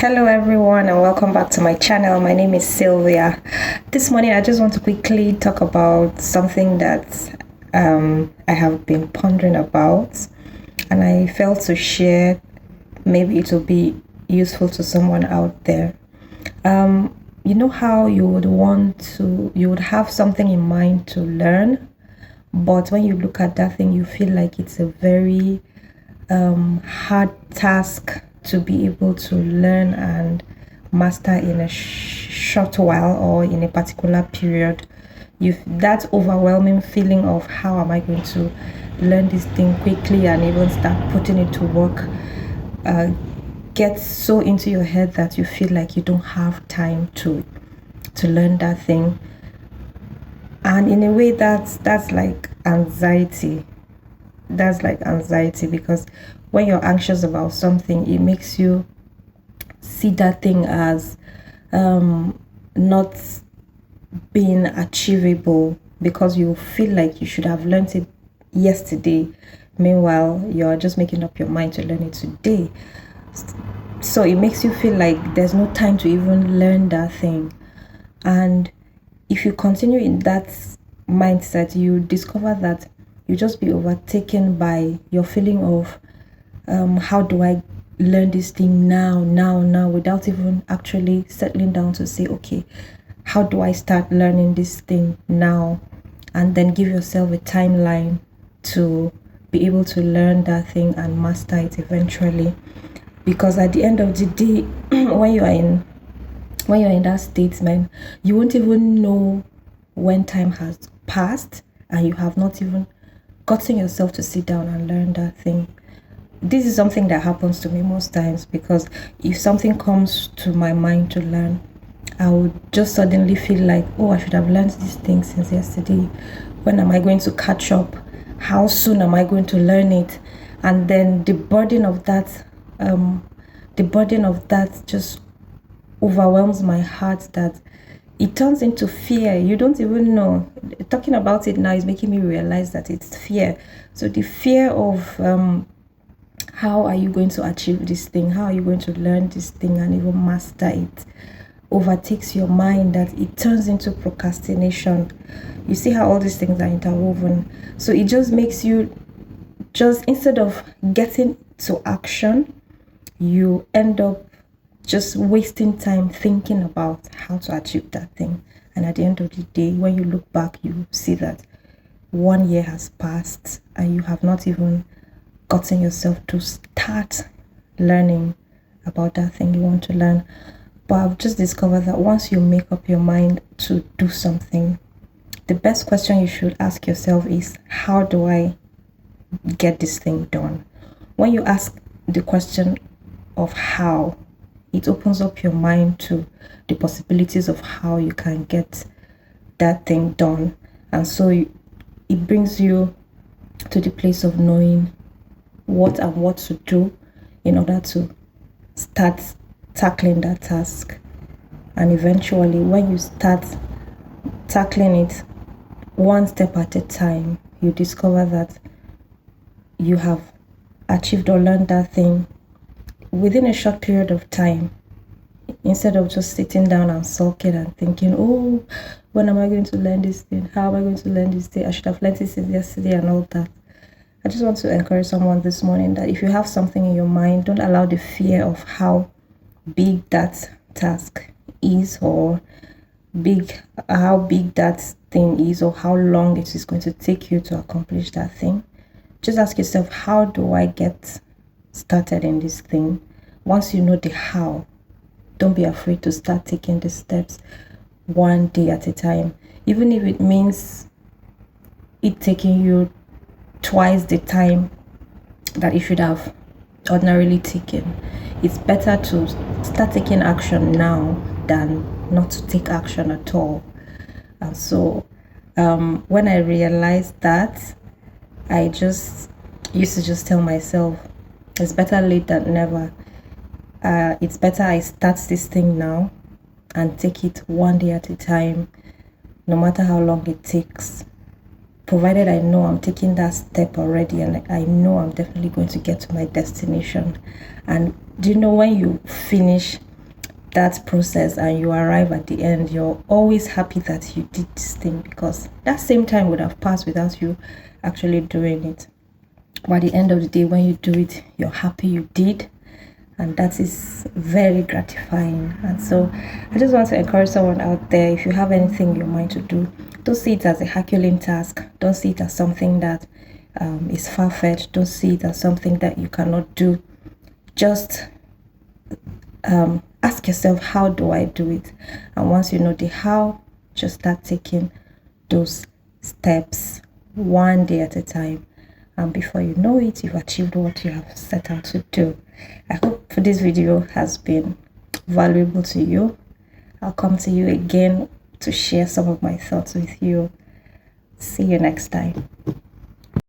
Hello, everyone, and welcome back to my channel. My name is Sylvia. This morning, I just want to quickly talk about something that I have been pondering about, and I felt to share. Maybe it will be useful to someone out there. You know how you would have something in mind to learn, but when you look at that thing, you feel like it's a very hard task to be able to learn and master in a short while or in a particular period. You that overwhelming feeling of how am I going to learn this thing quickly and even start putting it to work gets so into your head that you feel like you don't have time to learn that thing. And in a way, that's like anxiety. That's like anxiety because when you're anxious about something, it makes you see that thing as not being achievable because you feel like you should have learned it yesterday. Meanwhile, you're just making up your mind to learn it today. So it makes you feel like there's no time to even learn that thing. And if you continue in that mindset, you discover that you just be overtaken by your feeling of how do I learn this thing now, without even actually settling down to say, okay, how do I start learning this thing now? And then give yourself a timeline to be able to learn that thing and master it eventually. Because at the end of the day, when you're in that state, man, you won't even know when time has passed and you have not even gotten yourself to sit down and learn that thing. This is something that happens to me most times because if something comes to my mind to learn, I would just suddenly feel like, oh, I should have learned this thing since yesterday. When am I going to catch up? How soon am I going to learn it? And then the burden of that just overwhelms my heart that it turns into fear. You don't even know. Talking about it now is making me realize that it's fear. So the fear of how are you going to achieve this thing? How are you going to learn this thing and even master it? Overtakes your mind that it turns into procrastination. You see how all these things are interwoven. So it just makes you just instead of getting to action, you end up just wasting time thinking about how to achieve that thing. And at the end of the day, when you look back, you see that 1 year has passed and you have not even gotten yourself to start learning about that thing you want to learn. But I've just discovered that once you make up your mind to do something, the best question you should ask yourself is, how do I get this thing done? When you ask the question of how, it opens up your mind to the possibilities of how you can get that thing done. And so it brings you to the place of knowing what to do in order to start tackling that task. And eventually, when you start tackling it one step at a time, you discover that you have achieved or learned that thing within a short period of time, instead of just sitting down and sulking and thinking, oh, when am I going to learn this thing? How am I going to learn this thing? I should have learned this since yesterday and all that. I just want to encourage someone this morning that if you have something in your mind, don't allow the fear of how big that task is or how big that thing is or how long it is going to take you to accomplish that thing. Just ask yourself, how do I get started in this thing? Once you know the how, don't be afraid to start taking the steps one day at a time, even if it means it taking you twice the time that you should have ordinarily taken. It's better to start taking action now than not to take action at all. And so when I realized that, I just used to just tell myself, it's better late than never. It's better I start this thing now and take it one day at a time, no matter how long it takes. Provided I know I'm taking that step already and I know I'm definitely going to get to my destination. And do you know when you finish that process and you arrive at the end, you're always happy that you did this thing, because that same time would have passed without you actually doing it. But at the end of the day, when you do it, you're happy you did, and that is very gratifying. And so I just want to encourage someone out there, if you have anything in your mind to do, don't see it as a Herculean task. Don't see it as something that is far-fetched. Don't see it as something that you cannot do. Just ask yourself, how do I do it? And once you know the how, just start taking those steps one day at a time, and before you know it, you've achieved what you have set out to do. I hope this video has been valuable to you. I'll come to you again to share some of my thoughts with you. See you next time.